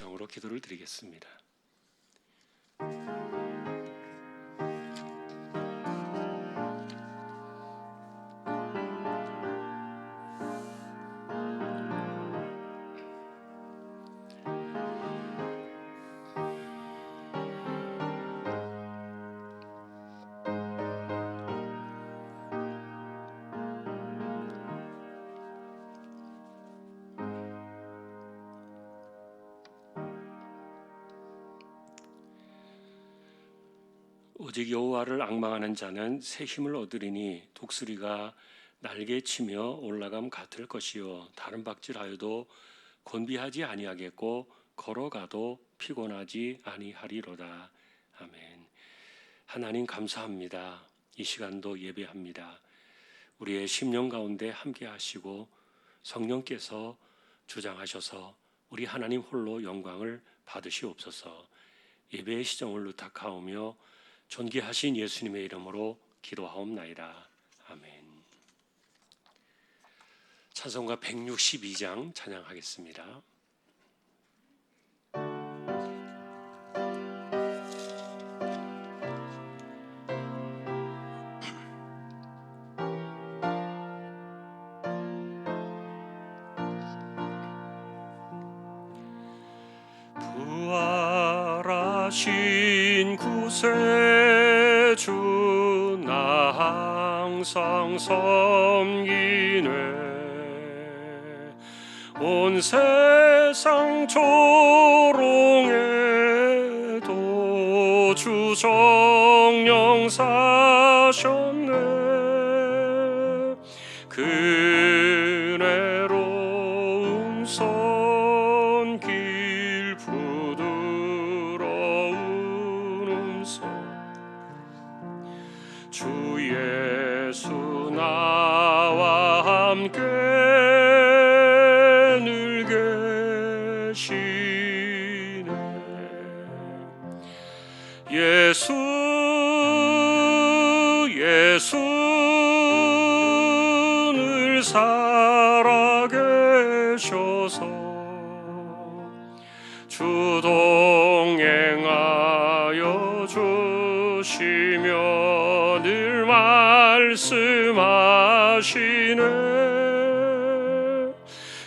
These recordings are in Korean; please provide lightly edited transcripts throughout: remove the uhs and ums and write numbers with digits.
묵상으로 기도를 드리겠습니다. 오직 여호와를 앙망하는 자는 새 힘을 얻으리니 독수리가 날개치며 올라감 같을 것이요 다른 박질하여도 곤비하지 아니하겠고 걸어가도 피곤하지 아니하리로다. 아멘. 하나님 감사합니다. 이 시간도 예배합니다. 우리의 심령 가운데 함께 하시고 성령께서 주장하셔서 우리 하나님 홀로 영광을 받으시옵소서. 예배의 시정을 의탁하오며 존귀하신 예수님의 이름으로 기도하옵나이다. 아멘. 찬송가 162장 찬양하겠습니다. 부활하신 구세주 나 항상 섬기네. 온 세상 조롱에도 주 정령 사셨네. 그네로운 손길 부드러운 음성 주 예수 나와 함께 늘 계시네. 예수 늘 살아계셔서 주 동행하여 주시며 늘 말씀하시네.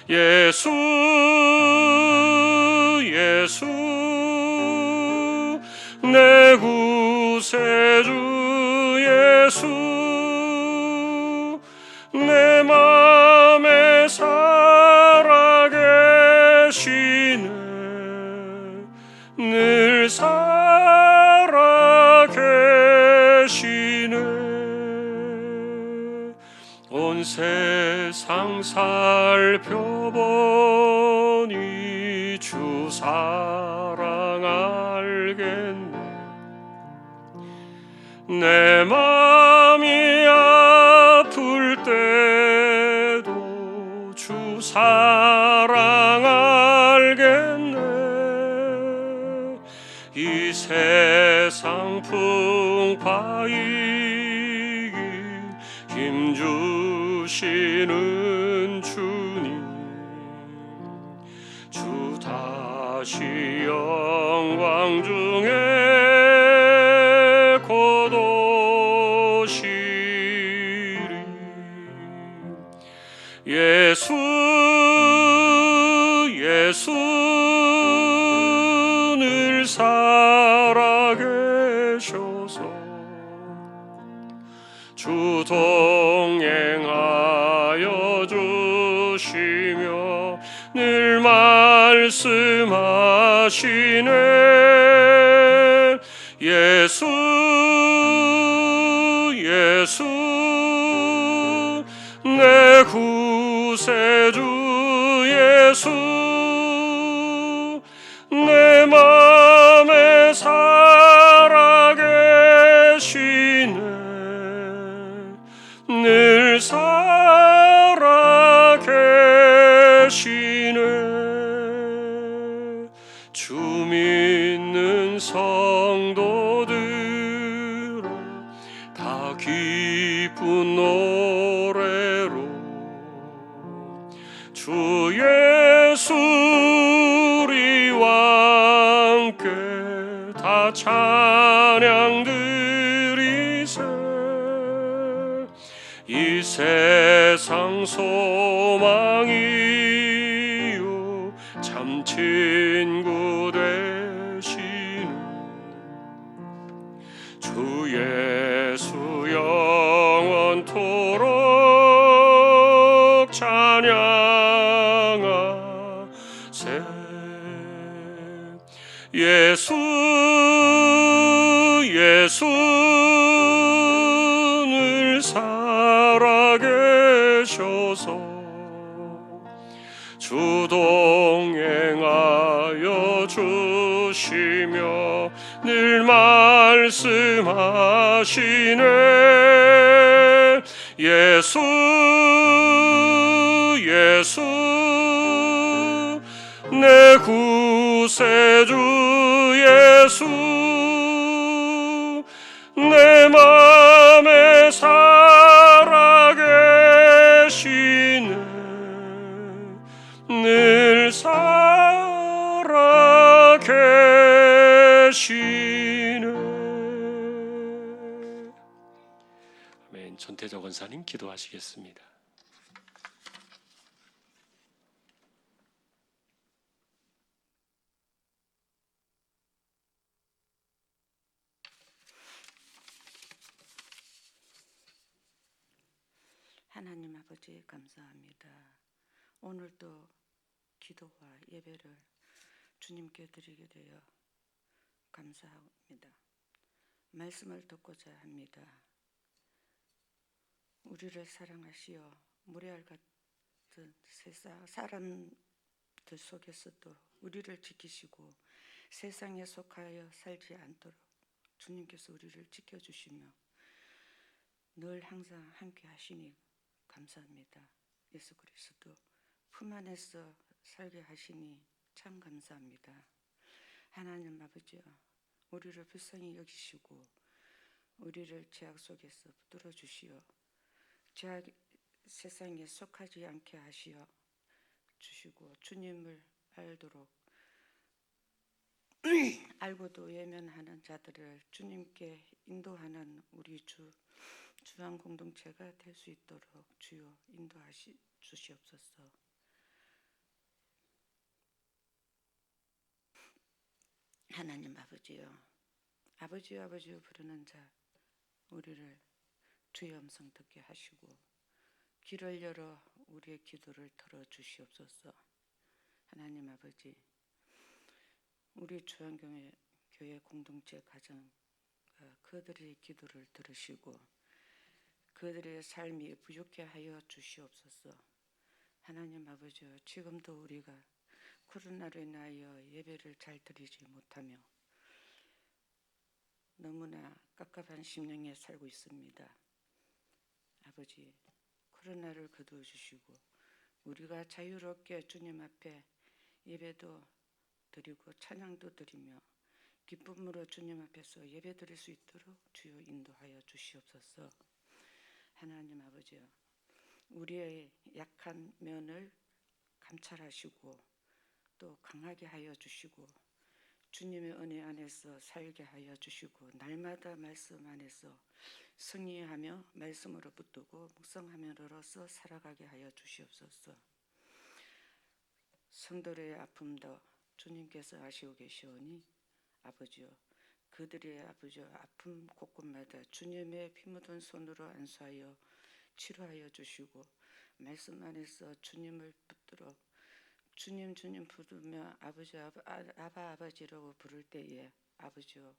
예수 내 구세주 예수 내 맘에 살아계시네. 늘 살아계시네. 온 세상 살펴보니 주 사랑 알겠네. 내 맘이 아플 때도 주 사랑 알겠네. 이 세상 풍파이기 힘 주시는 주님 주 다시 영광 중에 곧 오시리. 예수 늘 살아계셔서 주 동행하여 주시며 늘 말씀하시네. 예수 내 구세주 예수 내 맘에 살아계시네. 늘 살아계시네. 주 믿는 성도들아 다 기쁜 노래로 주 예수 우리와 찬양 드리세. 이 세상 소망이요 참 친구 되시는 주 예수 영원토록 찬양하세. 예수 늘 살아계셔서 주 동행하여 주시며 늘 말씀하시네. 예수 내 구세주 예수 내 맘에 살아계시네. 늘 살아계시네. 아멘. 전태적 원사님 기도하시겠습니다. 하나님 아버지 감사합니다. 오늘도 기도와 예배를 주님께 드리게 되어 감사합니다. 말씀을 듣고자 합니다. 우리를 사랑하시어 모래알 같은 세상 사람들 속에서도 우리를 지키시고 세상에 속하여 살지 않도록 주님께서 우리를 지켜주시며 늘 항상 함께 하시니 감사합니다. 예수 그리스도 품 안에서 살게 하시니 참 감사합니다. 하나님 아버지여, 우리를 불쌍히 여기시고 우리를 죄악 속에서 붙들어 주시어 죄악 세상에 속하지 않게 하시어 주시고 주님을 알도록 알고도 외면하는 자들을 주님께 인도하는 우리 주한 공동체가 될 수 있도록 주여 인도하시 주시옵소서. 하나님 아버지여, 아버지여 부르는 자 우리를 주의 음성 듣게 하시고 귀를 열어 우리의 기도를 들어 주시옵소서. 하나님 아버지, 우리 주한교회 공동체 가정 그들의 기도를 들으시고 그들의 삶이 부족해 하여 주시옵소서. 하나님 아버지여, 지금도 우리가 코로나로 인하여 예배를 잘 드리지 못하며 너무나 깝깝한 심령에 살고 있습니다. 아버지, 코로나를 거두어 주시고 우리가 자유롭게 주님 앞에 예배도 드리고 찬양도 드리며 기쁨으로 주님 앞에서 예배 드릴 수 있도록 주여 인도하여 주시옵소서. 하나님 아버지여, 우리의 약한 면을 감찰하시고 또 강하게 하여 주시고 주님의 은혜 안에서 살게 하여 주시고 날마다 말씀 안에서 승리하며 말씀으로 붙들고 묵상하면으로써 살아가게 하여 주시옵소서. 성도의 아픔도 주님께서 아시고 계시오니 아버지여, 그들의 아버지여 아픔 곳곳마다 주님의 피 묻은 손으로 안수하여 치료하여 주시고 말씀 안에서 주님을 붙들어 주님 부르며 아버지 아버지라고 부를 때에 아버지여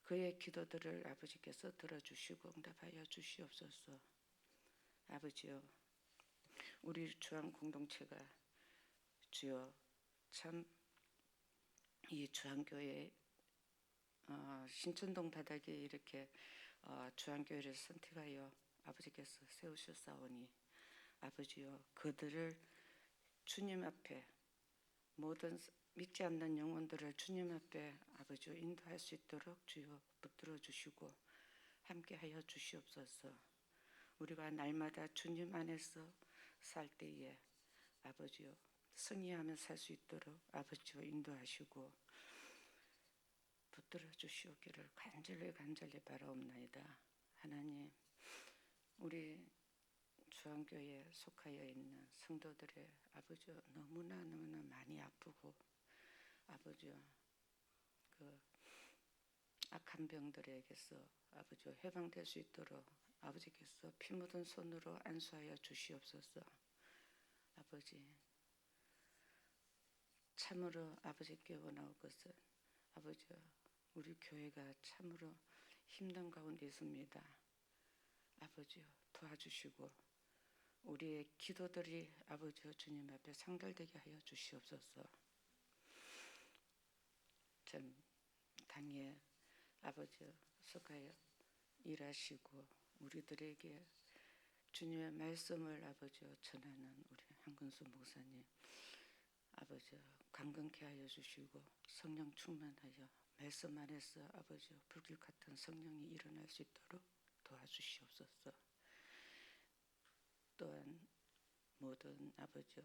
그의 기도들을 아버지께서 들어주시고 응답하여 주시옵소서. 아버지여, 우리 주한 공동체가 주여 참 이 주한교회 신천동 바닥에 이렇게 주한교회를 선택하여 아버지께서 세우셨사오니 아버지여, 그들을 주님 앞에 모든 믿지 않는 영혼들을 주님 앞에 아버지여 인도할 수 있도록 주여 붙들어 주시고 함께하여 주시옵소서. 우리가 날마다 주님 안에서 살 때에 아버지여 승리하며 살 수 있도록 아버지여 인도하시고 붙들어 주시옵기를 간절히 바라옵나이다. 하나님, 우리 주안교회에 속하여 있는 성도들의 아버지 너무나 많이 아프고 아버지 그 악한 병들에게서 아버지 해방될 수 있도록 아버지께서 피 묻은 손으로 안수하여 주시옵소서. 아버지, 참으로 아버지께 원하올 것은 아버지 우리 교회가 참으로 힘든 가운데 있습니다. 아버지 도와주시고 우리의 기도들이 아버지 주님 앞에 상달되게 하여 주시옵소서. 참 당에 아버지 속하여 일하시고 우리들에게 주님의 말씀을 아버지 전하는 우리 한근수 목사님 아버지 강건케 하여 주시고 성령 충만하여 말씀 안에서 아버지 불길 같은 성령이 일어날 수 있도록 도와주시옵소서. 또한 모든 아버지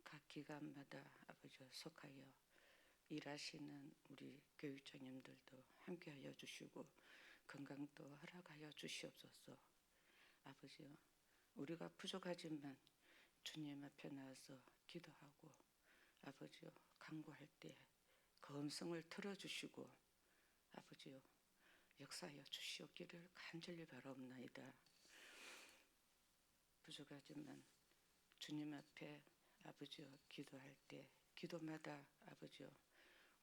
각 기관마다 아버지 속하여 일하시는 우리 교육장님들도 함께하여 주시고 건강도 허락하여 주시옵소서. 아버지 우리가 부족하지만 주님 앞에 나와서 기도하고 아버지 간구할 때 그 음성을 들어주시고 아버지 역사하여 주시옵기를 간절히 바라옵나이다. 부족하지만 주님 앞에 아버지 기도할 때 기도마다 아버지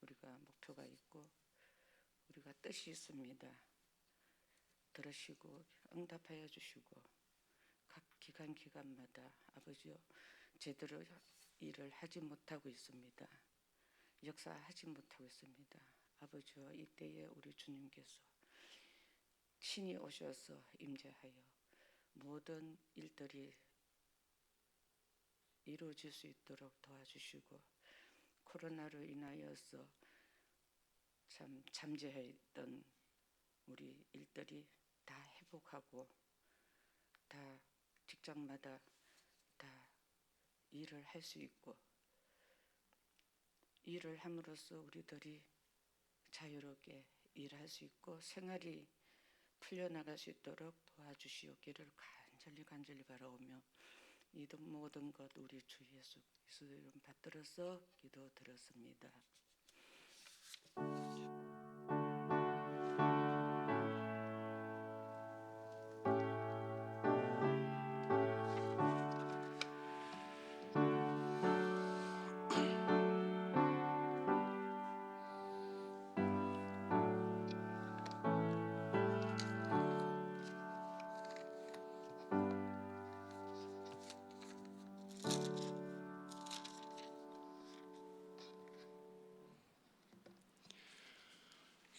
우리가 목표가 있고 우리가 뜻이 있습니다. 들으시고 응답하여 주시고 각 기관마다 아버지 제대로 일을 하지 못하고 있습니다. 역사하지 못하고 있습니다. 아버지 이때에 우리 주님께서 친히 오셔서 임재하여 모든 일들이 이루어질 수 있도록 도와주시고 코로나로 인하여서 참 잠재했던 우리 일들이 다 회복하고 다 직장마다 다 일을 할 수 있고 일을 함으로써 우리들이 자유롭게 일할 수 있고 생활이 풀려나갈 수 있도록 도와주시옵기를 간절히 바라오며 이 모든 것 우리 주 예수 그리스도 이름 받들어서 기도 드렸습니다.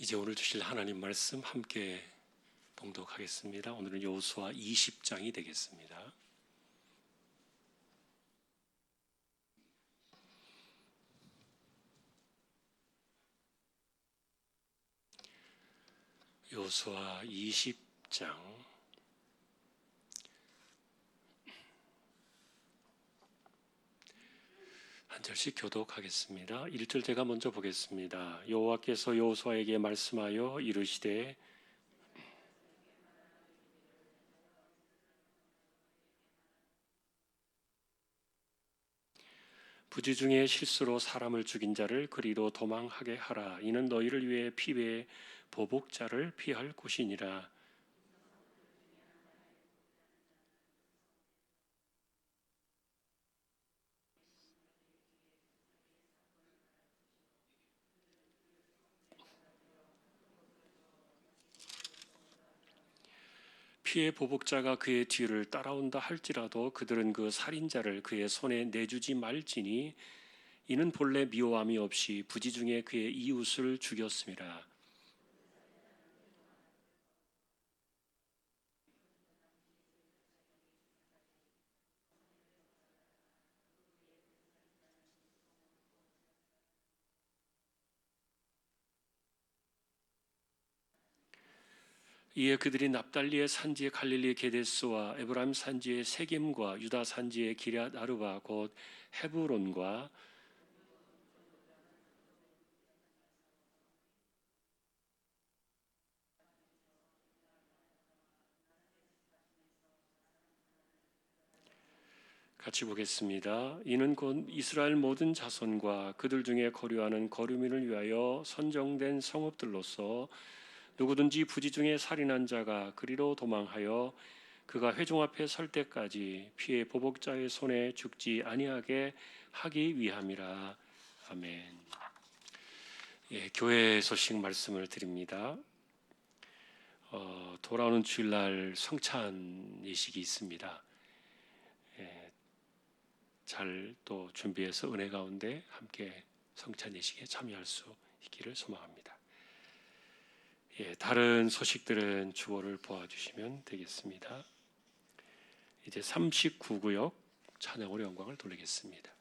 이제 오늘 주실 하나님 말씀 함께 봉독하겠습니다. 오늘은 여호수아 20장이 되겠습니다. 여호수아 20장 한 절씩 교독하겠습니다. 1절 제가 먼저 보겠습니다. 여호와께서 여호수아에게 말씀하여 이르시되 부지 중에 실수로 사람을 죽인 자를 그리로 도망하게 하라. 이는 너희를 위해 피배의 보복자를 피할 곳이니라. 피의 보복자가 그의 뒤를 따라온다 할지라도 그들은 그 살인자를 그의 손에 내주지 말지니 이는 본래 미워함이 없이 부지 중에 그의 이웃을 죽였음이라. 이에 그들이 납달리의 산지의 갈릴리 게데스와 에브라임 산지의 세겜과 유다 산지의 기럇 아르바 곧 헤브론과 같이 보겠습니다. 이는 곧 이스라엘 모든 자손과 그들 중에 거류하는 거류민을 위하여 선정된 성읍들로서 누구든지 부지 중에 살인한 자가 그리로 도망하여 그가 회중 앞에 설 때까지 피해 보복자의 손에 죽지 아니하게 하기 위함이라. 아멘. 예, 교회 소식 말씀을 드립니다. 돌아오는 주일날 성찬 예식이 있습니다. 잘 또 준비해서 은혜 가운데 함께 성찬 예식에 참여할 수 있기를 소망합니다. 예, 다른 소식들은 주보를 보아주시면 되겠습니다. 이제 39구역 찬양으로 영광을 돌리겠습니다.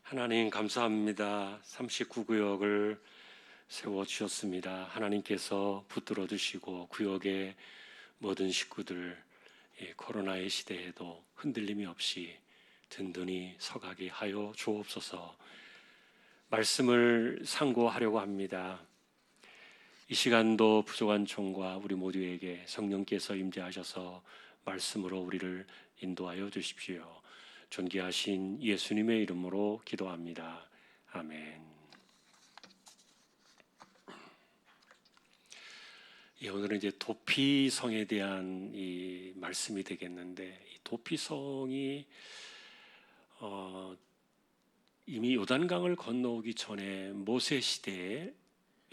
하나님 감사합니다. 39구역을 세워주셨습니다. 하나님께서 붙들어 주시고 구역의 모든 식구들 코로나의 시대에도 흔들림이 없이 든든히 서가게 하여 주옵소서. 말씀을 상고하려고 합니다. 이 시간도 부족한 종과 우리 모두에게 성령께서 임재하셔서 말씀으로 우리를 인도하여 주십시오. 존귀하신 예수님의 이름으로 기도합니다. 아멘. 예, 오늘은 이제 도피성에 대한 이 말씀이 되겠는데, 이 도피성이 이미 요단강을 건너오기 전에 모세 시대에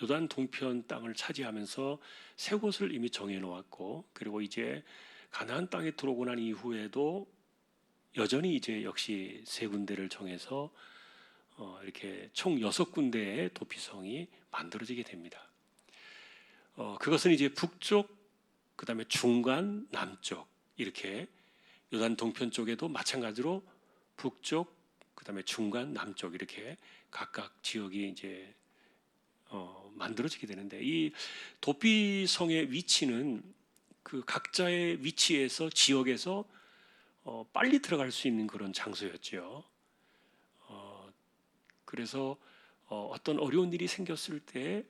요단 동편 땅을 차지하면서 세 곳을 이미 정해 놓았고, 그리고 이제 가나안 땅에 들어오고 난 이후에도 여전히 이제 역시 세 군데를 정해서 이렇게 총 6군데의 도피성이 만들어지게 됩니다. 그것은 이제 북쪽, 그 다음에 중간, 남쪽 이렇게 요단 동편 쪽에도 마찬가지로 북쪽, 그 다음에 중간, 남쪽 이렇게 각각 지역이 이제 만들어지게 되는데, 이 도피성의 위치는 그 각자의 위치에서 지역에서 빨리 들어갈 수 있는 그런 장소였죠. 그래서 어떤 어려운 일이 생겼을 때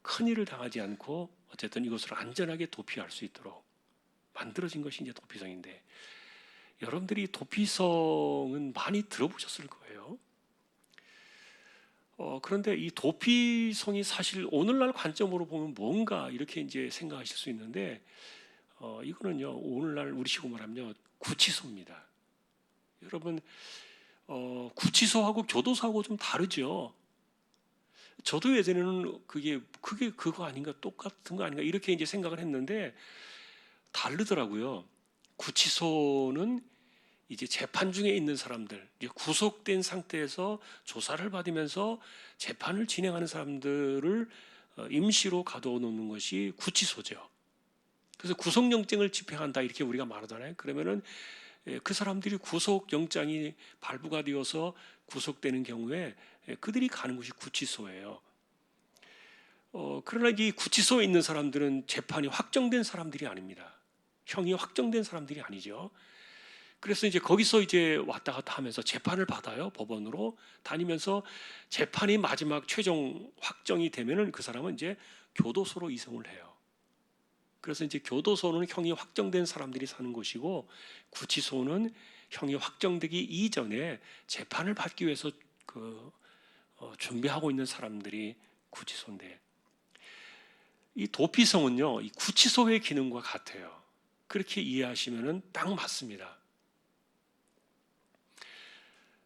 큰 일을 당하지 않고 어쨌든 이것을 안전하게 도피할 수 있도록 만들어진 것이 이제 도피성인데, 여러분들이 도피성은 많이 들어보셨을 거예요. 그런데 이 도피성이 사실 오늘날 관점으로 보면 뭔가 이렇게 이제 생각하실 수 있는데, 이거는요 오늘날 우리식으로 말하면 구치소입니다. 여러분, 구치소하고 교도소하고 좀 다르죠. 저도 예전에는 그게 그거 아닌가, 똑같은 거 아닌가 이렇게 이제 생각을 했는데 다르더라고요. 구치소는 이제 재판 중에 있는 사람들, 이제 구속된 상태에서 조사를 받으면서 재판을 진행하는 사람들을 임시로 가둬 놓는 것이 구치소죠. 그래서 구속영장을 집행한다 이렇게 우리가 말하잖아요. 그러면은 그 사람들이 구속영장이 발부가 되어서 구속되는 경우에 그들이 가는 곳이 구치소예요. 그러나 이 구치소에 있는 사람들은 재판이 확정된 사람들이 아닙니다. 형이 확정된 사람들이 아니죠. 그래서 이제 거기서 이제 왔다 갔다 하면서 재판을 받아요. 법원으로 다니면서 재판이 마지막 최종 확정이 되면은 그 사람은 이제 교도소로 이송을 해요. 그래서 이제 교도소는 형이 확정된 사람들이 사는 곳이고, 구치소는 형이 확정되기 이전에 재판을 받기 위해서 준비하고 있는 사람들이 구치소인데, 이 도피성은요 이 구치소의 기능과 같아요. 그렇게 이해하시면은 딱 맞습니다.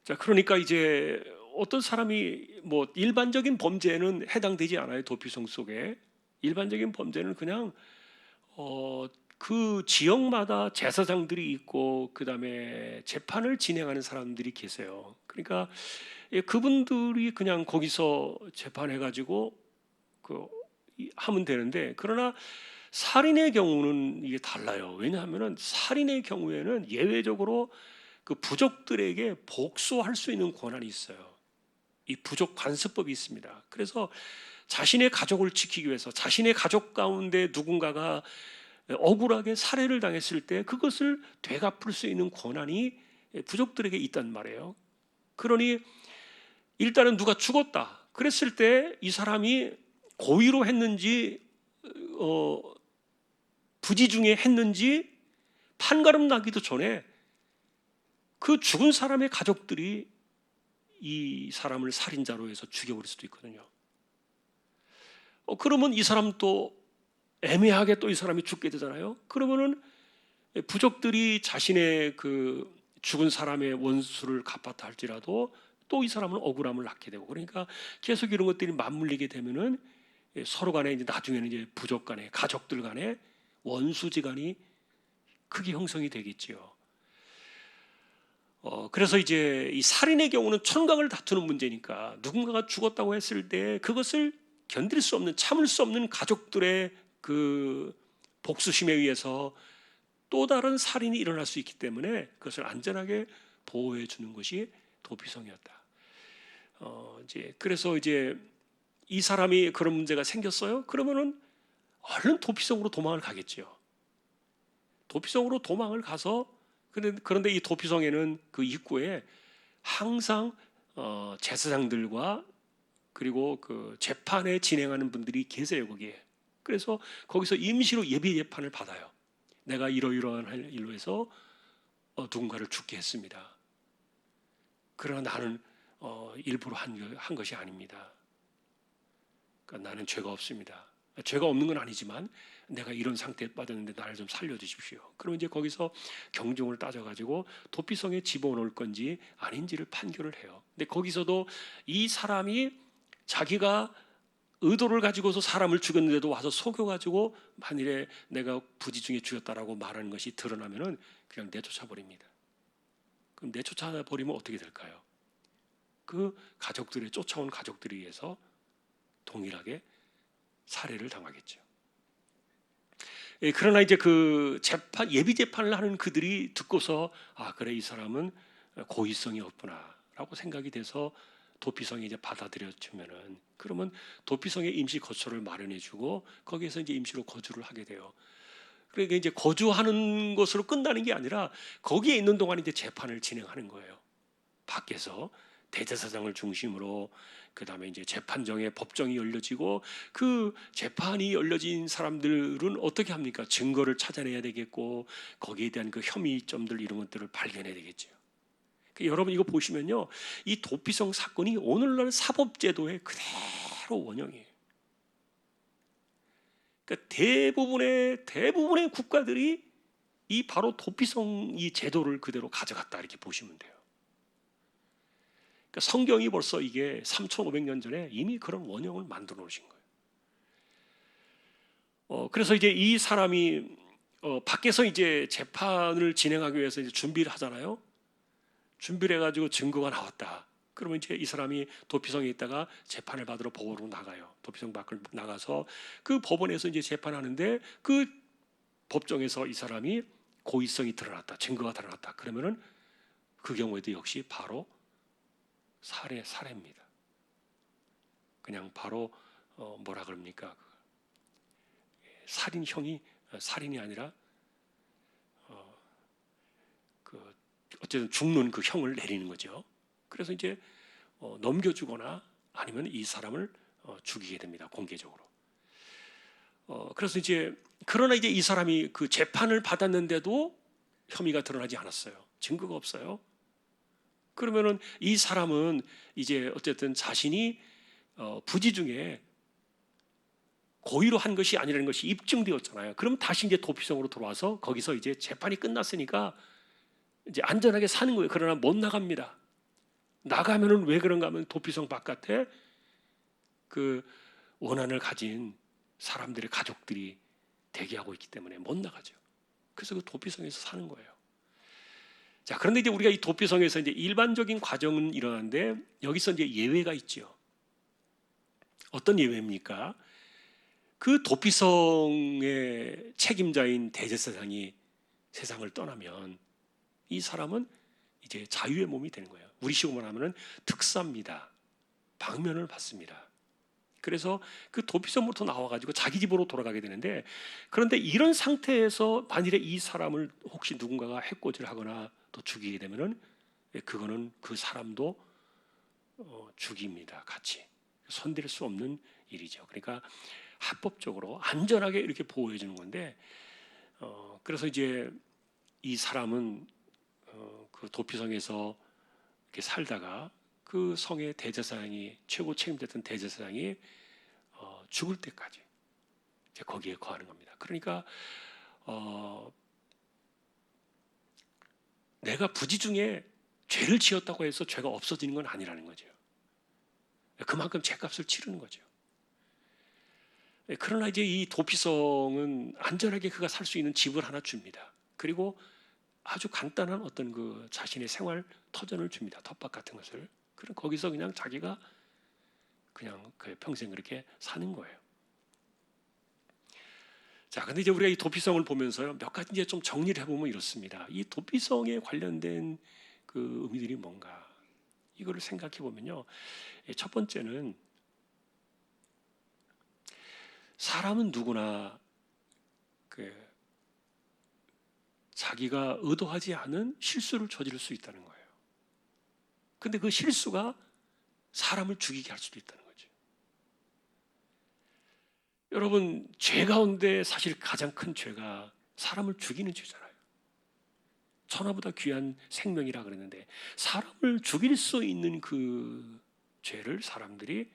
자, 그러니까 이제 어떤 사람이 뭐 일반적인 범죄는 해당되지 않아요. 도피성 속에 일반적인 범죄는 그냥 그 지역마다 제사장들이 있고 그 다음에 재판을 진행하는 사람들이 계세요. 그러니까 그분들이 그냥 거기서 재판해가지고 하면 되는데, 그러나 살인의 경우는 이게 달라요. 왜냐하면은 살인의 경우에는 예외적으로 그 부족들에게 복수할 수 있는 권한이 있어요. 이 부족 관습법이 있습니다. 그래서 자신의 가족을 지키기 위해서 자신의 가족 가운데 누군가가 억울하게 살해를 당했을 때 그것을 되갚을 수 있는 권한이 부족들에게 있단 말이에요. 그러니 일단은 누가 죽었다 그랬을 때 이 사람이 고의로 했는지 부지 중에 했는지 판가름 나기도 전에 그 죽은 사람의 가족들이 이 사람을 살인자로 해서 죽여버릴 수도 있거든요. 그러면 이 사람 또 애매하게 또 이 사람이 죽게 되잖아요. 그러면은 부족들이 자신의 그 죽은 사람의 원수를 갚았다 할지라도 또 이 사람은 억울함을 낳게 되고, 그러니까 계속 이런 것들이 맞물리게 되면은 서로 간에 이제 나중에는 이제 부족 간에 가족들 간에 원수지간이 크게 형성이 되겠지요. 그래서 이제 이 살인의 경우는 천각을 다투는 문제니까 누군가가 죽었다고 했을 때 그것을 견딜 수 없는, 참을 수 없는 가족들의 그 복수심에 의해서 또 다른 살인이 일어날 수 있기 때문에 그것을 안전하게 보호해 주는 것이 도피성이었다. 그래서 이제 이 사람이 그런 문제가 생겼어요. 그러면은 얼른 도피성으로 도망을 가겠죠. 도피성으로 도망을 가서, 그런데 이 도피성에는 그 입구에 항상 제사장들과 그리고 그 재판에 진행하는 분들이 계세요 거기에. 그래서 거기서 임시로 예비 재판을 받아요. 내가 이러이러한 일로 해서 누군가를 죽게 했습니다. 그러나 나는 일부러 한 것이 아닙니다. 그러니까 나는 죄가 없습니다. 죄가 없는 건 아니지만 내가 이런 상태에 빠졌는데 나를 좀 살려주십시오. 그러면 이제 거기서 경종을 따져가지고 도피성에 집어넣을 건지 아닌지를 판결을 해요. 근데 거기서도 이 사람이 자기가 의도를 가지고서 사람을 죽였는데도 와서 속여가지고 만일에 내가 부지 중에 죽였다라고 말하는 것이 드러나면은 그냥 내쫓아 버립니다. 그럼 내쫓아 버리면 어떻게 될까요? 그 가족들의 쫓아온 가족들에 의해서 동일하게 살해를 당하겠죠. 그러나 이제 그 재판, 예비 재판을 하는 그들이 듣고서 그래 이 사람은 고의성이 없구나라고 생각이 돼서 도피성에 이제 받아들여주면은, 그러면 도피성에 임시 거처를 마련해주고 거기에서 이제 임시로 거주를 하게 돼요. 그러니까 이제 거주하는 것으로 끝나는 게 아니라 거기에 있는 동안 이제 재판을 진행하는 거예요. 밖에서 대제사장을 중심으로 그다음에 이제 재판정에 법정이 열려지고 그 재판이 열려진 사람들은 어떻게 합니까? 증거를 찾아내야 되겠고 거기에 대한 그 혐의점들 이런 것들을 발견해야 되겠죠. 여러분 이거 보시면요, 이 도피성 사건이 오늘날 사법제도의 그대로 원형이에요. 그러니까 대부분의 국가들이 이 바로 도피성 이 제도를 그대로 가져갔다 이렇게 보시면 돼요. 그러니까 성경이 벌써 이게 3,500년 전에 이미 그런 원형을 만들어 놓으신 거예요. 그래서 이제 이 사람이 밖에서 이제 재판을 진행하기 위해서 이제 준비를 하잖아요. 준비를 해가지고 증거가 나왔다. 그러면 이제 이 사람이 도피성에 있다가 재판을 받으러 법원으로 나가요. 도피성 밖을 나가서 그 법원에서 이제 재판하는데 그 법정에서 이 사람이 고의성이 드러났다, 증거가 드러났다. 그러면은 그 경우에도 역시 바로 살해입니다. 그냥 바로 뭐라 그럽니까? 살인형이 살인이 아니라 어쨌든 죽는 그 형을 내리는 거죠. 그래서 이제 넘겨주거나 아니면 이 사람을 죽이게 됩니다. 공개적으로. 그래서 이제 그러나 이제 이 사람이 그 재판을 받았는데도 혐의가 드러나지 않았어요. 증거가 없어요. 그러면은 이 사람은 이제 어쨌든 자신이 부지 중에 고의로 한 것이 아니라는 것이 입증되었잖아요. 그럼 다시 이제 도피성으로 돌아와서 거기서 이제 재판이 끝났으니까 이제 안전하게 사는 거예요. 그러나 못 나갑니다. 나가면은 왜 그런가 하면 도피성 바깥에 그 원한을 가진 사람들의 가족들이 대기하고 있기 때문에 못 나가죠. 그래서 그 도피성에서 사는 거예요. 자, 그런데 이제 우리가 이 도피성에서 이제 일반적인 과정은 일어나는데 여기서 이제 예외가 있죠. 어떤 예외입니까? 그 도피성의 책임자인 대제사장이 세상을 떠나면 이 사람은 이제 자유의 몸이 되는 거예요. 우리식으로 말하면 특사입니다. 방면을 받습니다. 그래서 그 도피성부터 나와가지고 자기 집으로 돌아가게 되는데, 그런데 이런 상태에서 만일에 이 사람을 혹시 누군가가 해코지를 하거나 또 죽이게 되면은 그거는 그 사람도 죽입니다. 같이 손댈 수 없는 일이죠. 그러니까 합법적으로 안전하게 이렇게 보호해 주는 건데, 그래서 이제 이 사람은 그 도피성에서 이렇게 살다가 그 성의 대제사장이 최고 책임졌던 대제사장이 죽을 때까지 이제 거기에 거하는 겁니다. 그러니까 내가 부지 중에 죄를 지었다고 해서 죄가 없어지는 건 아니라는 거죠. 그만큼 죄값을 치르는 거죠. 그러나 이제 이 도피성은 안전하게 그가 살 수 있는 집을 하나 줍니다. 그리고 아주 간단한 어떤 그 자신의 생활 터전을 줍니다. 텃밭 같은 것을. 그럼 거기서 그냥 자기가 그냥 그 평생 그렇게 사는 거예요. 자, 근데 이제 우리가 이 도피성을 보면서요, 몇 가지 이제 좀 정리를 해보면 이렇습니다. 이 도피성에 관련된 그 의미들이 뭔가, 이거를 생각해 보면요, 첫 번째는 사람은 누구나 그 자기가 의도하지 않은 실수를 저지를 수 있다는 거예요. 근데 그 실수가 사람을 죽이게 할 수도 있다는 거죠. 여러분, 죄 가운데 사실 가장 큰 죄가 사람을 죽이는 죄잖아요. 천하보다 귀한 생명이라 그랬는데 사람을 죽일 수 있는 그 죄를 사람들이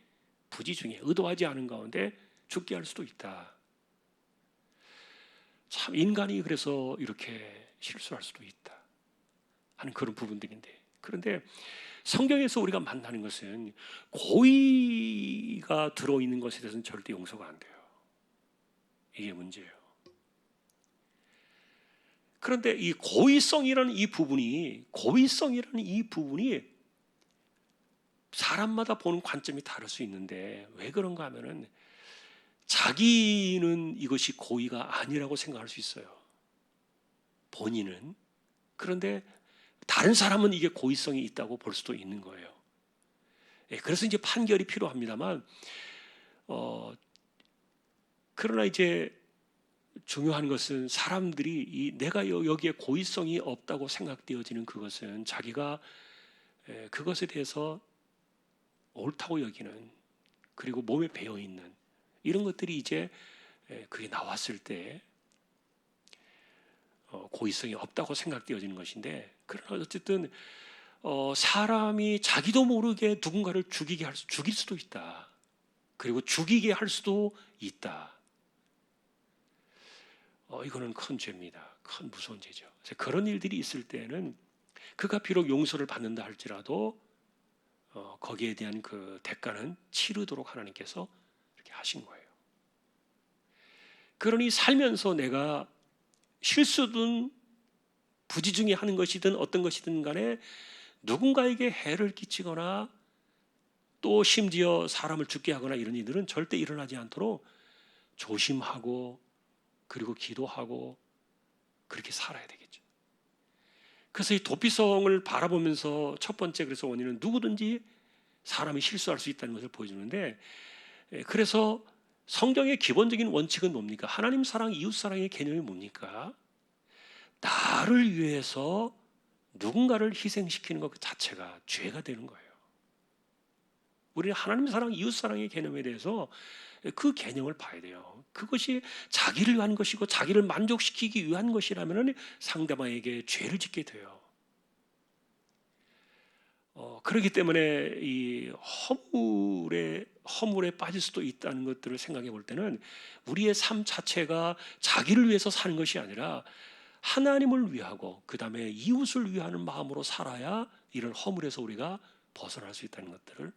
부지 중에 의도하지 않은 가운데 죽게 할 수도 있다. 참 인간이 그래서 이렇게 실수할 수도 있다 하는 그런 부분들인데, 그런데 성경에서 우리가 만나는 것은 고의가 들어있는 것에 대해서는 절대 용서가 안 돼요. 이게 문제예요. 그런데 이 고의성이라는 이 부분이 사람마다 보는 관점이 다를 수 있는데, 왜 그런가 하면은 자기는 이것이 고의가 아니라고 생각할 수 있어요. 본인은. 그런데 다른 사람은 이게 고의성이 있다고 볼 수도 있는 거예요. 그래서 이제 판결이 필요합니다만, 그러나 이제 중요한 것은 사람들이 내가 여기에 고의성이 없다고 생각되어지는 그것은 자기가 그것에 대해서 옳다고 여기는, 그리고 몸에 배어 있는 이런 것들이 이제 그게 나왔을 때 고의성이 없다고 생각되어지는 것인데, 그러나 어쨌든 사람이 자기도 모르게 누군가를 죽일 수도 있다. 그리고 죽이게 할 수도 있다. 이거는 큰 죄입니다. 큰 무서운 죄죠. 그래서 그런 일들이 있을 때는 그가 비록 용서를 받는다 할지라도 거기에 대한 그 대가는 치르도록 하나님께서 이렇게 하신 거예요. 그러니 살면서 내가 실수든 부지 중에 하는 것이든 어떤 것이든 간에 누군가에게 해를 끼치거나 또 심지어 사람을 죽게 하거나 이런 일들은 절대 일어나지 않도록 조심하고 그리고 기도하고 그렇게 살아야 되겠죠. 그래서 이 도피성을 바라보면서 첫 번째 그래서 원인은 누구든지 사람이 실수할 수 있다는 것을 보여주는데, 그래서 성경의 기본적인 원칙은 뭡니까? 하나님 사랑, 이웃 사랑의 개념이 뭡니까? 나를 위해서 누군가를 희생시키는 것 자체가 죄가 되는 거예요. 우리는 하나님 사랑, 이웃 사랑의 개념에 대해서 그 개념을 봐야 돼요. 그것이 자기를 위한 것이고 자기를 만족시키기 위한 것이라면 상대방에게 죄를 짓게 돼요. 그렇기 때문에 이 허물에 빠질 수도 있다는 것들을 생각해 볼 때는 우리의 삶 자체가 자기를 위해서 사는 것이 아니라 하나님을 위하고 그 다음에 이웃을 위하는 마음으로 살아야 이런 허물에서 우리가 벗어날 수 있다는 것들을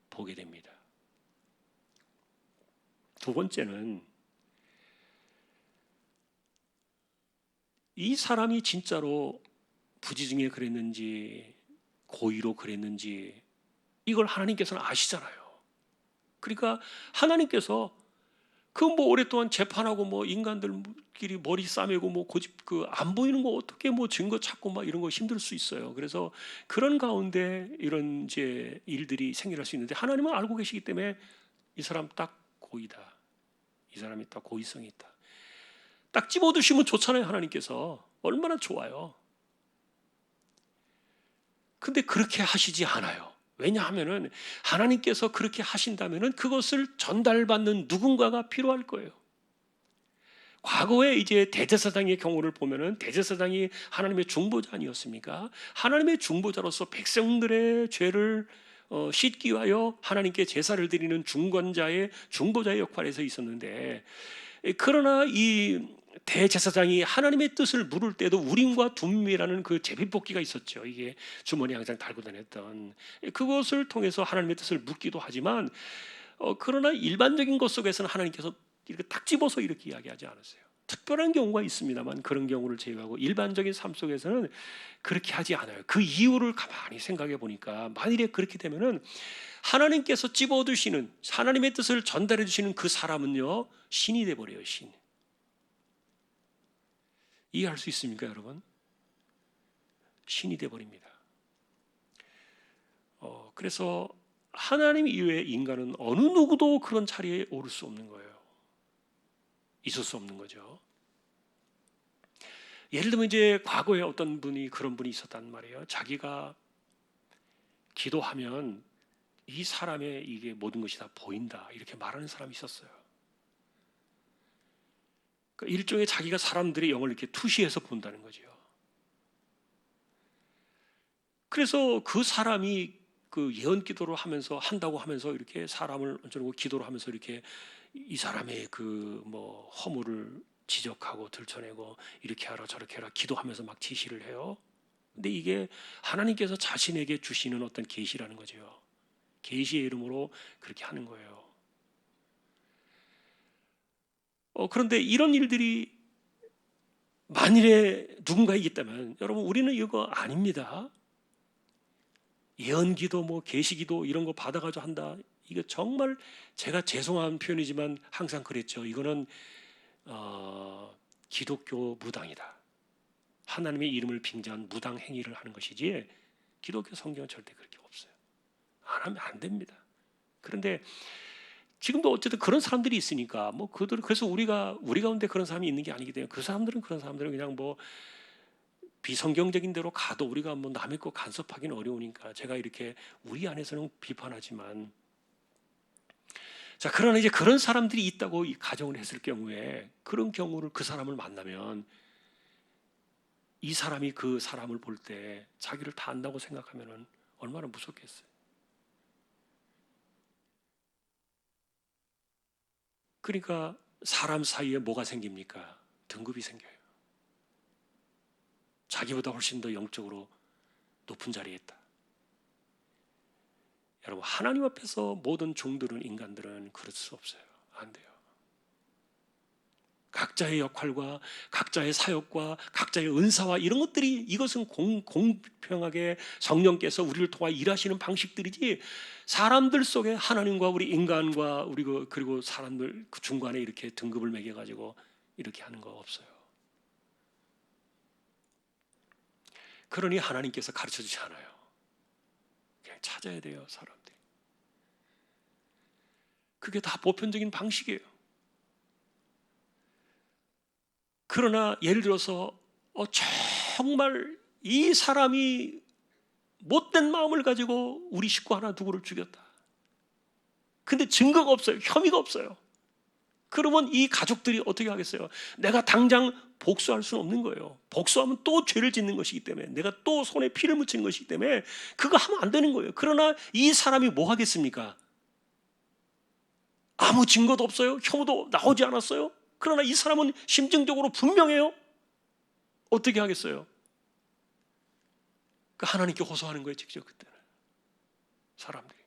보게 됩니다. 두 번째는 이 사람이 진짜로 부지중에 그랬는지 고의로 그랬는지 이걸 하나님께서는 아시잖아요. 그러니까 하나님께서 그 뭐 오랫동안 재판하고 뭐 인간들끼리 머리 싸매고 뭐 고집 그 안 보이는 거 어떻게 뭐 증거 찾고 막 이런 거 힘들 수 있어요. 그래서 그런 가운데 이런 이제 일들이 생겨날 수 있는데 하나님은 알고 계시기 때문에 이 사람 딱 고의다. 이 사람이 딱 고의성이 있다. 딱 집어두시면 좋잖아요. 하나님께서 얼마나 좋아요. 근데 그렇게 하시지 않아요. 왜냐하면은 하나님께서 그렇게 하신다면은 그것을 전달받는 누군가가 필요할 거예요. 과거에 이제 대제사장의 경우를 보면은 대제사장이 하나님의 중보자 아니었습니까? 하나님의 중보자로서 백성들의 죄를 씻기 위하여 하나님께 제사를 드리는 중보자의 역할에서 있었는데, 그러나 이 대제사장이 하나님의 뜻을 물을 때도 우림과 둠밈이라는 그 제비뽑기가 있었죠. 이게 주머니에 항상 달고 다녔던 그것을 통해서 하나님의 뜻을 묻기도 하지만 그러나 일반적인 것 속에서는 하나님께서 이렇게 딱 집어서 이렇게 이야기하지 않았어요. 특별한 경우가 있습니다만 그런 경우를 제외하고 일반적인 삶 속에서는 그렇게 하지 않아요. 그 이유를 가만히 생각해 보니까 만일에 그렇게 되면은 하나님께서 집어드시는 하나님의 뜻을 전달해 주시는 그 사람은요 신이 돼 버려요. 신. 이해할 수 있습니까, 여러분? 신이 돼 버립니다. 그래서 하나님 이외의 인간은 어느 누구도 그런 자리에 오를 수 없는 거예요. 있을 수 없는 거죠. 예를 들면 이제 과거에 어떤 분이 그런 분이 있었단 말이에요. 자기가 기도하면 이 사람의 이게 모든 것이 다 보인다 이렇게 말하는 사람이 있었어요. 그러니까 일종의 자기가 사람들의 영을 이렇게 투시해서 본다는 거죠. 그래서 그 사람이 그 예언 기도를 한다고 하면서 이렇게 사람을 얹어놓고 기도를 하면서 이렇게 이 사람의 그 뭐 허물을 지적하고 들춰내고 이렇게 하라 저렇게 하라 기도하면서 막 지시를 해요. 근데 이게 하나님께서 자신에게 주시는 어떤 계시라는 거죠. 계시의 이름으로 그렇게 하는 거예요. 그런데 이런 일들이 만일에 누군가에게 있다면 여러분 우리는 이거 아닙니다. 예언기도 뭐 계시기도 이런 거 받아가지고 한다. 이거 정말 제가 죄송한 표현이지만 항상 그랬죠. 이거는 기독교 무당이다. 하나님의 이름을 빙자한 무당 행위를 하는 것이지 기독교 성경은 절대 그렇게 없어요. 안 하면 안 됩니다. 그런데 지금도 어쨌든 그런 사람들이 있으니까 그래서 우리 가운데 그런 사람이 있는 게 아니기 때문에 그 사람들은 그냥 뭐 비성경적인 대로 가도 우리가 뭐 남의 거 간섭하기는 어려우니까 제가 이렇게 우리 안에서는 비판하지만, 자, 그러나 이제 그런 사람들이 있다고 가정을 했을 경우에, 그런 경우를 그 사람을 만나면 이 사람이 그 사람을 볼 때 자기를 다 안다고 생각하면 얼마나 무섭겠어요. 그러니까 사람 사이에 뭐가 생깁니까? 등급이 생겨요. 자기보다 훨씬 더 영적으로 높은 자리에 있다. 여러분, 하나님 앞에서 모든 종들은, 인간들은 그럴 수 없어요. 안 돼요. 각자의 역할과 각자의 사역과 각자의 은사와 이런 것들이, 이것은 공평하게 성령께서 우리를 통하 일하시는 방식들이지, 사람들 속에 하나님과 우리 인간과 우리 그리고 사람들 그 중간에 이렇게 등급을 매겨가지고 이렇게 하는 거 없어요. 그러니 하나님께서 가르쳐 주지 않아요. 그냥 찾아야 돼요, 사람들이. 그게 다 보편적인 방식이에요. 그러나 예를 들어서 정말 이 사람이 못된 마음을 가지고 우리 식구 하나 누구를 죽였다. 근데 증거가 없어요. 혐의가 없어요. 그러면 이 가족들이 어떻게 하겠어요? 내가 당장 복수할 수는 없는 거예요. 복수하면 또 죄를 짓는 것이기 때문에, 내가 또 손에 피를 묻히는 것이기 때문에 그거 하면 안 되는 거예요. 그러나 이 사람이 뭐 하겠습니까? 아무 증거도 없어요. 혐오도 나오지 않았어요. 그러나 이 사람은 심증적으로 분명해요. 어떻게 하겠어요? 그 하나님께 호소하는 거예요. 직접 그때는 사람들이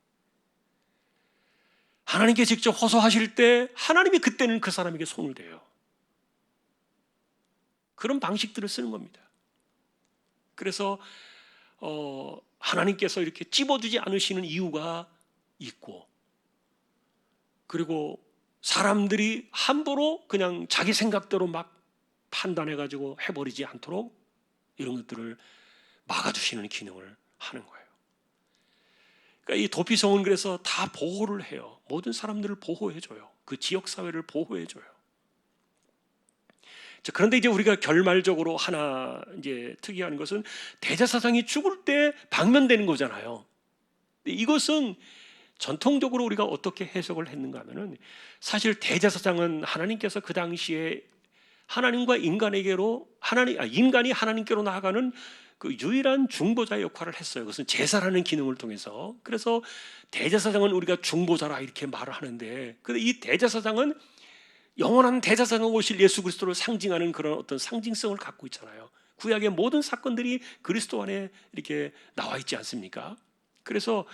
하나님께 직접 호소하실 때 하나님이 그때는 그 사람에게 손을 대요. 그런 방식들을 쓰는 겁니다. 그래서 하나님께서 이렇게 찝어주지 않으시는 이유가 있고, 그리고 사람들이 함부로 그냥 자기 생각대로 막 판단해가지고 해버리지 않도록 이런 것들을 막아주시는 기능을 하는 거예요. 그러니까 이 도피성은 그래서 다 보호를 해요. 모든 사람들을 보호해줘요. 그 지역사회를 보호해줘요. 자, 그런데 이제 우리가 결말적으로 하나 이제 특이한 것은 대제사장이 죽을 때 방면되는 거잖아요. 이것은 전통적으로 우리가 어떻게 해석을 했는가 하면은, 사실 대제사장은 하나님께서 그 당시에 하나님과 인간에게로 인간이 하나님께로 나아가는 그 유일한 중보자의 역할을 했어요. 그것은 제사라는 기능을 통해서. 그래서 대제사장은 우리가 중보자라 이렇게 말을 하는데, 근데 이 대제사장은 영원한 대제사장으로 오실 예수 그리스도를 상징하는 그런 어떤 상징성을 갖고 있잖아요. 구약의 모든 사건들이 그리스도 안에 이렇게 나와 있지 않습니까? 그래서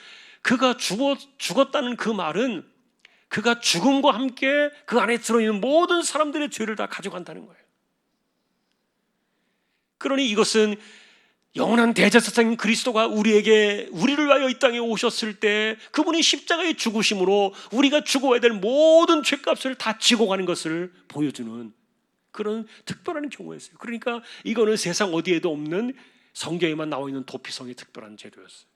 그가 죽었다는 그 말은 그가 죽음과 함께 그 안에 들어있는 모든 사람들의 죄를 다 가져간다는 거예요. 그러니 이것은 영원한 대제사장인 그리스도가 우리를 위하여 이 땅에 오셨을 때 그분이 십자가의 죽으심으로 우리가 죽어야 될 모든 죄값을 다 지고 가는 것을 보여주는 그런 특별한 경우였어요. 그러니까 이거는 세상 어디에도 없는, 성경에만 나와 있는 도피성의 특별한 제도였어요.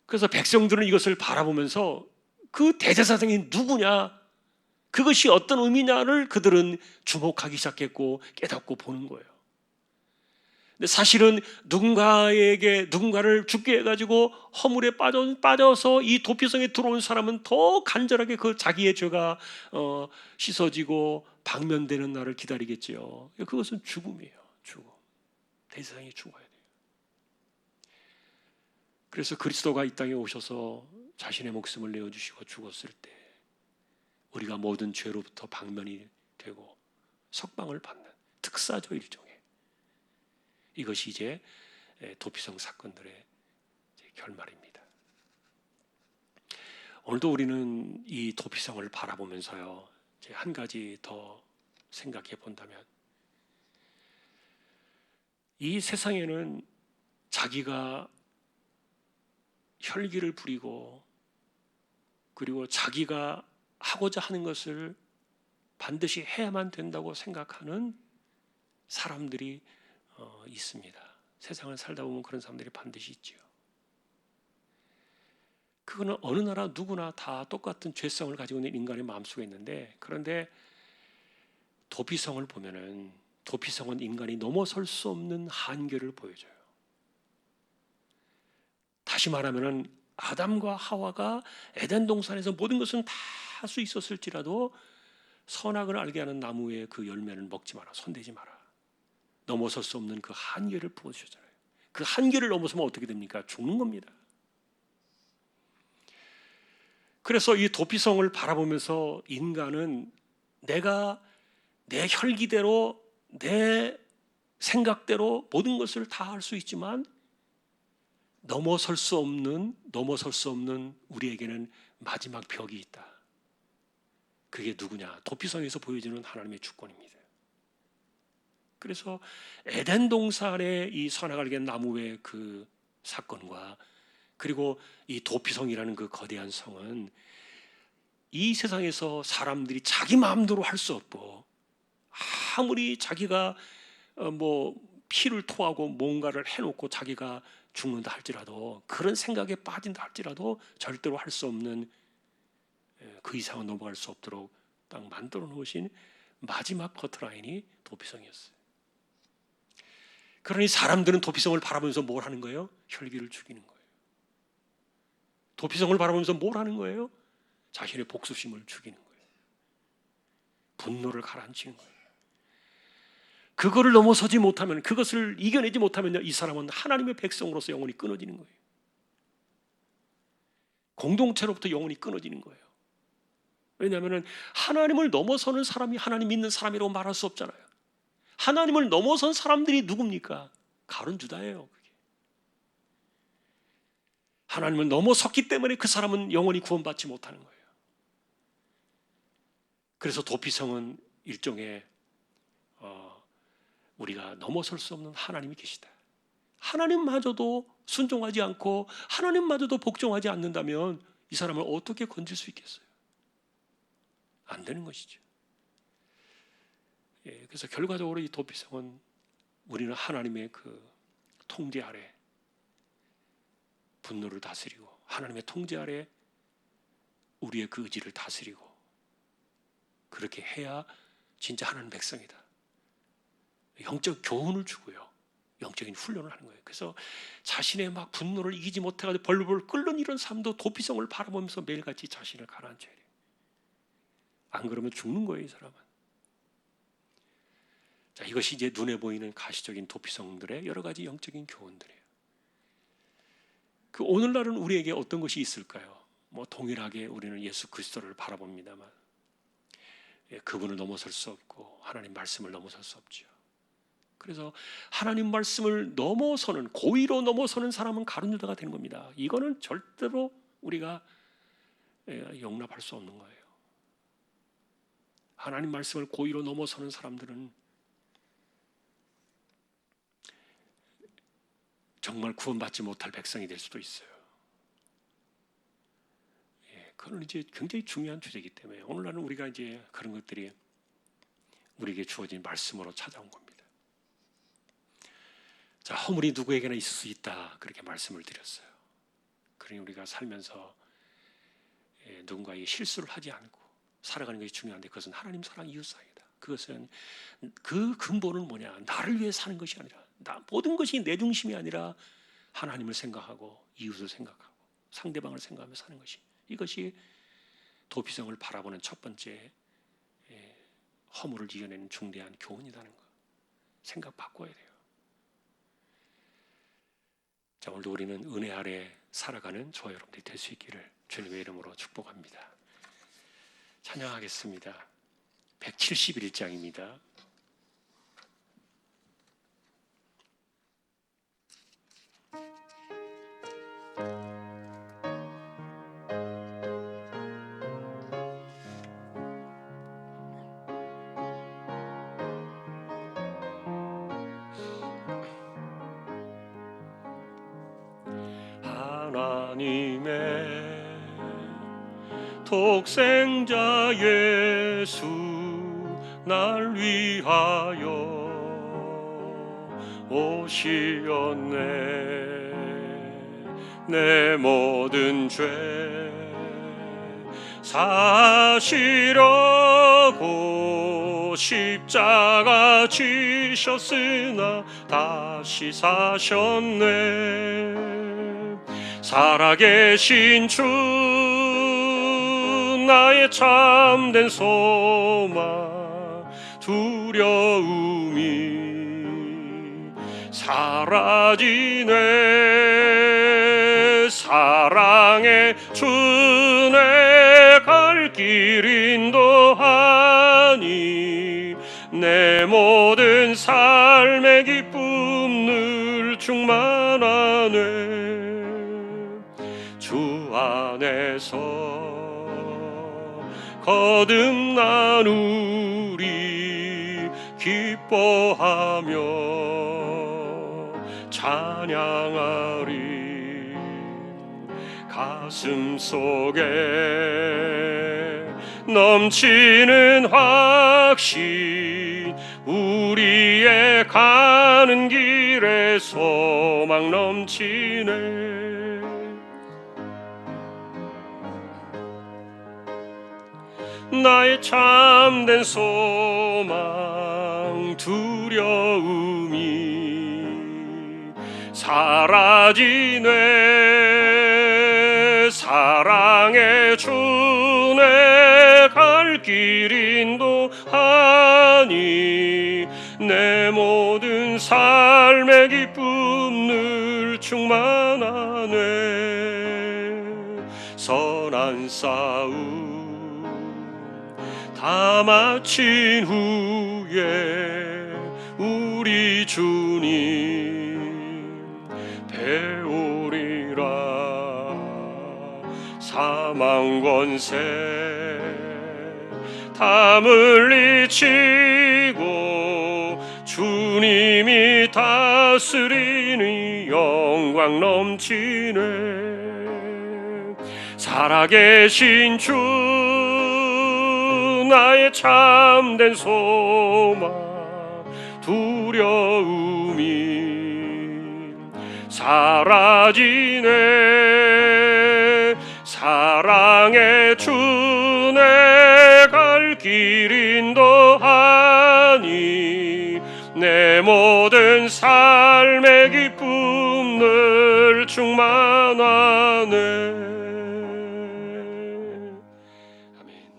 그래서 백성들은 이것을 바라보면서 그 대제사장이 누구냐, 그것이 어떤 의미냐를 그들은 주목하기 시작했고 깨닫고 보는 거예요. 근데 사실은 누군가를 죽게 해가지고 허물에 빠져서 이 도피성에 들어온 사람은 더 간절하게 그 자기의 죄가 씻어지고 방면되는 날을 기다리겠지요. 그것은 죽음이에요. 죽음. 대제사장이 죽어야 돼요. 그래서 그리스도가 이 땅에 오셔서 자신의 목숨을 내어주시고 죽었을 때 우리가 모든 죄로부터 방면이 되고 석방을 받는 특사죠, 일종의. 이것이 이제 도피성 사건들의 결말입니다. 오늘도 우리는 이 도피성을 바라보면서요, 한 가지 더 생각해 본다면, 이 세상에는 자기가 혈기를 부리고 그리고 자기가 하고자 하는 것을 반드시 해야만 된다고 생각하는 사람들이 있습니다. 세상을 살다 보면 그런 사람들이 반드시 있지요. 그거는 어느 나라 누구나 다 똑같은 죄성을 가지고 있는 인간의 마음속에 있는데, 그런데 도피성을 보면은 도피성은 인간이 넘어설 수 없는 한계를 보여줘요. 다시 말하면 아담과 하와가 에덴 동산에서 모든 것은 다 할 수 있었을지라도 선악을 알게 하는 나무의 그 열매는 먹지 마라, 손대지 마라. 넘어설 수 없는 그 한계를 보여주셨잖아요. 그 한계를 넘어서면 어떻게 됩니까? 죽는 겁니다. 그래서 이 도피성을 바라보면서 인간은 내가 내 혈기대로 내 생각대로 모든 것을 다 할 수 있지만 넘어설 수 없는 우리에게는 마지막 벽이 있다. 그게 누구냐? 도피성에서 보여지는 하나님의 주권입니다. 그래서 에덴 동산의 이 선악을 알게 한 나무의 그 사건과 그리고 이 도피성이라는 그 거대한 성은 이 세상에서 사람들이 자기 마음대로 할 수 없고 아무리 자기가 피를 토하고 뭔가를 해놓고 자기가 죽는다 할지라도 그런 생각에 빠진다 할지라도 절대로 할 수 없는 그 이상은 넘어갈 수 없도록 딱 만들어 놓으신 마지막 커트라인이 도피성이었어요. 그러니 사람들은 도피성을 바라보면서 뭘 하는 거예요? 혈기를 죽이는 거예요. 도피성을 바라보면서 뭘 하는 거예요? 자신의 복수심을 죽이는 거예요. 분노를 가라앉히는 거예요. 그거를 넘어서지 못하면, 그것을 이겨내지 못하면 이 사람은 하나님의 백성으로서 영원히 끊어지는 거예요. 공동체로부터 영원히 끊어지는 거예요. 왜냐하면 하나님을 넘어서는 사람이 하나님 믿는 사람이라고 말할 수 없잖아요. 하나님을 넘어선 사람들이 누굽니까? 가룟 유다예요. 하나님을 넘어섰기 때문에 그 사람은 영원히 구원받지 못하는 거예요. 그래서 도피성은 일종의 우리가 넘어설 수 없는 하나님이 계시다. 하나님마저도 순종하지 않고 하나님마저도 복종하지 않는다면 이 사람을 어떻게 건질 수 있겠어요? 안 되는 것이죠. 그래서 결과적으로 이 도피성은 우리는 하나님의 그 통제 아래 분노를 다스리고 하나님의 통제 아래 우리의 그 의지를 다스리고 그렇게 해야 진짜 하나님 백성이다. 영적 교훈을 주고요. 영적인 훈련을 하는 거예요. 그래서 자신의 막 분노를 이기지 못해가지고 벌벌 끓는 이런 삶도 도피성을 바라보면서 매일같이 자신을 가라앉혀야 돼요. 안 그러면 죽는 거예요, 이 사람은. 자, 이것이 이제 눈에 보이는 가시적인 도피성들의 여러 가지 영적인 교훈들이에요. 그 오늘날은 우리에게 어떤 것이 있을까요? 동일하게 우리는 예수 그리스도를 바라봅니다만 그분을 넘어설 수 없고 하나님 말씀을 넘어설 수 없죠. 그래서 하나님 말씀을 넘어서는, 고의로 넘어서는 사람은 가룟 유다가 되는 겁니다. 이거는 절대로 우리가 용납할 수 없는 거예요. 하나님 말씀을 고의로 넘어서는 사람들은 정말 구원받지 못할 백성이 될 수도 있어요. 그건 이제 굉장히 중요한 주제이기 때문에 오늘날은 우리가 이제 그런 것들이 우리에게 주어진 말씀으로 찾아온 겁니다. 자, 허물이 누구에게나 있을 수 있다, 그렇게 말씀을 드렸어요. 그러니 우리가 살면서 누군가의 실수를 하지 않고 살아가는 것이 중요한데 그것은 하나님 사랑, 이웃 사랑이다. 그것은 그 근본은 뭐냐? 나를 위해 사는 것이 아니라 모든 것이 내 중심이 아니라 하나님을 생각하고 이웃을 생각하고 상대방을 생각하며 사는 것이, 이것이 도피성을 바라보는 첫 번째 허물을 이겨내는 중대한 교훈이라는 거 생각 바꿔야 돼요. 자, 오늘도 우리는 은혜 아래 살아가는 저와 여러분들이 될 수 있기를 주님의 이름으로 축복합니다. 찬양하겠습니다. 171장입니다. 하나님의 독생자 예수 날 위하여 오시었네. 내 모든 죄 사시려고 십자가 지셨으나 다시 사셨네. 살아계신 주 나의 참된 소망, 두려움이 사라지네. 사랑의 주 내 갈 길 인도하니 내 모든 삶의 기쁨 늘 충만하네. 주 안에서 거듭나누리 기뻐하며 찬양하리. 가슴 속에 넘치는 확신, 우리의 가는 길에 소망 넘치네. 나의 참된 소망, 두려움이 사라지네. 사랑의 주 내 갈 길 인도하니 내 모든 삶의 기쁨 늘 충만하네. 선한 싸움 다 마친 후에 우리 주님 배우리라. 사망 권세 다 물리치고 주님이 다스리니 영광 넘치네. 살아계신 주 나의 참된 소망, 두려움이 사라지네. 사랑의 주 내 갈 길 인도하니 내 모든 삶의 기쁨 늘 충만하네. 아멘.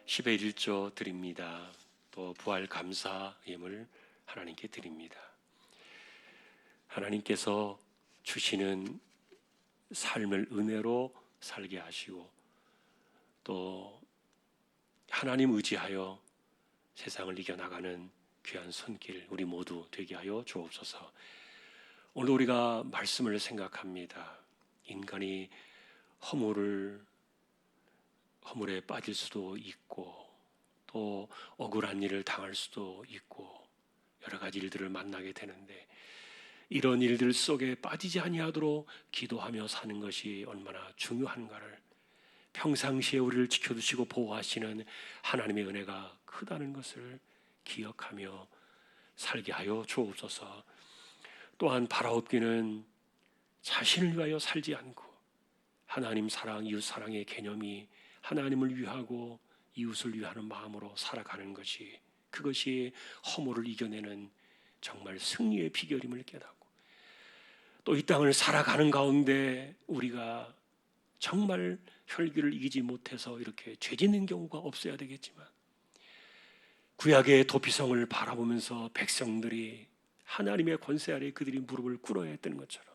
10의 1조 드립니다. 또 부활 감사 예물 하나님께 드립니다. 하나님께서 주시는 삶을 은혜로 살게 하시고 또 하나님 의지하여 세상을 이겨나가는 귀한 손길 우리 모두 되게 하여 주옵소서. 오늘 우리가 말씀을 생각합니다. 인간이 허물에 빠질 수도 있고 또 억울한 일을 당할 수도 있고 여러 가지 일들을 만나게 되는데 이런 일들 속에 빠지지 아니하도록 기도하며 사는 것이 얼마나 중요한가를 평상시에 우리를 지켜주시고 보호하시는 하나님의 은혜가 크다는 것을 기억하며 살게 하여 주옵소서. 또한 바라옵기는 자신을 위하여 살지 않고 하나님 사랑, 이웃 사랑의 개념이 하나님을 위하고 이웃을 위하는 마음으로 살아가는 것이 그것이 허물을 이겨내는 정말 승리의 비결임을 깨닫고 또 이 땅을 살아가는 가운데 우리가 정말 혈기를 이기지 못해서 이렇게 죄 짓는 경우가 없어야 되겠지만 구약의 도피성을 바라보면서 백성들이 하나님의 권세 아래 그들이 무릎을 꿇어야 했던 것처럼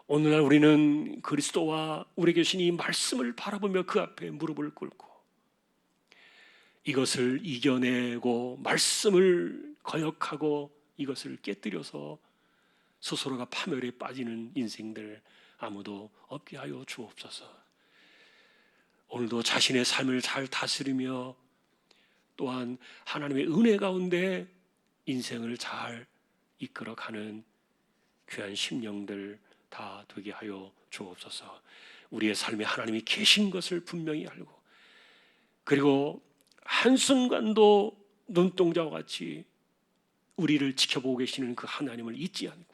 오늘날 우리는 그리스도와 우리 계신 이 말씀을 바라보며 그 앞에 무릎을 꿇고 이것을 이겨내고 말씀을 거역하고 이것을 깨뜨려서 스스로가 파멸에 빠지는 인생들 아무도 없게 하여 주옵소서. 오늘도 자신의 삶을 잘 다스리며 또한 하나님의 은혜 가운데 인생을 잘 이끌어가는 귀한 심령들 다 되게 하여 주옵소서. 우리의 삶에 하나님이 계신 것을 분명히 알고 그리고 한순간도 눈동자와 같이 우리를 지켜보고 계시는 그 하나님을 잊지 않고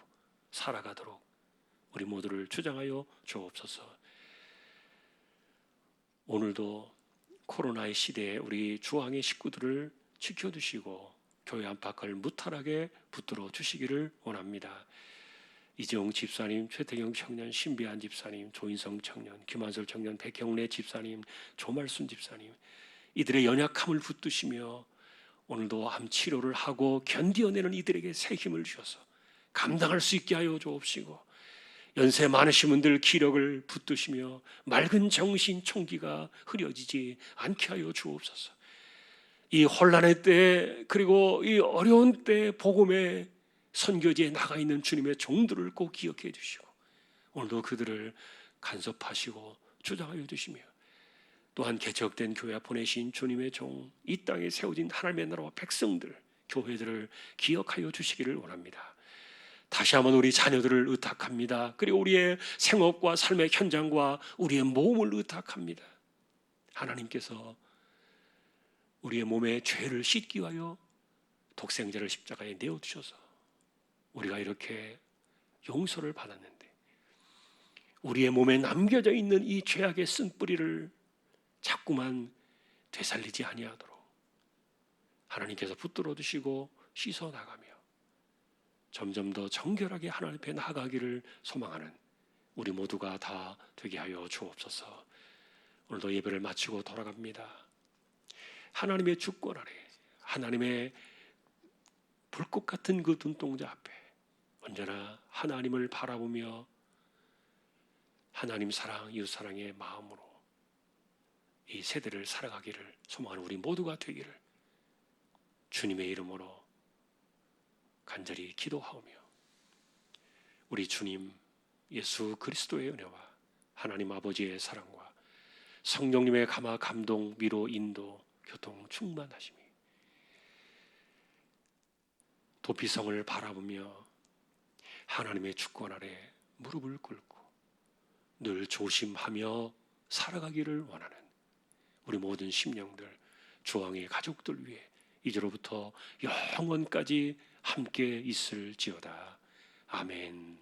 살아가도록 우리 모두를 주장하여 주옵소서. 오늘도 코로나의 시대에 우리 주왕의 식구들을 지켜주시고 교회 안팎을 무탈하게 붙들어 주시기를 원합니다. 이재용 집사님, 최태경 청년, 신비한 집사님, 조인성 청년, 김한솔 청년, 백경래 집사님, 조말순 집사님, 이들의 연약함을 붙드시며 오늘도 암 치료를 하고 견디어내는 이들에게 새 힘을 주셔서 감당할 수 있게 하여 주옵시고, 연세 많으신 분들 기력을 붙드시며 맑은 정신 총기가 흐려지지 않게 하여 주옵소서. 이 혼란의 때, 그리고 이 어려운 때 복음의 선교지에 나가 있는 주님의 종들을 꼭 기억해 주시고 오늘도 그들을 간섭하시고 주장하여 주시며, 또한 개척된 교회 보내신 주님의 종, 이 땅에 세워진 하나님의 나라와 백성들, 교회들을 기억하여 주시기를 원합니다. 다시 한번 우리 자녀들을 의탁합니다. 그리고 우리의 생업과 삶의 현장과 우리의 몸을 의탁합니다. 하나님께서 우리의 몸에 죄를 씻기 위하여 독생자를 십자가에 내어주셔서 우리가 이렇게 용서를 받았는데, 우리의 몸에 남겨져 있는 이 죄악의 쓴뿌리를 자꾸만 되살리지 아니하도록 하나님께서 붙들어 주시고 씻어 나가며 점점 더 정결하게 하나님 앞에 나아가기를 소망하는 우리 모두가 다 되게 하여 주옵소서. 오늘도 예배를 마치고 돌아갑니다. 하나님의 주권 아래, 하나님의 불꽃 같은 그 눈동자 앞에 언제나 하나님을 바라보며 하나님 사랑, 이웃 사랑의 마음으로 이 세대를 살아가기를 소망하는 우리 모두가 되기를 주님의 이름으로 간절히 기도하오며, 우리 주님 예수 그리스도의 은혜와 하나님 아버지의 사랑과 성령님의 감화, 감동, 위로, 인도, 교통, 충만하심이 도피성을 바라보며 하나님의 주권 아래 무릎을 꿇고 늘 조심하며 살아가기를 원하는 우리 모든 심령들, 주왕의 가족들 위해 이제로부터 영원까지 함께 있을지어다. 아멘.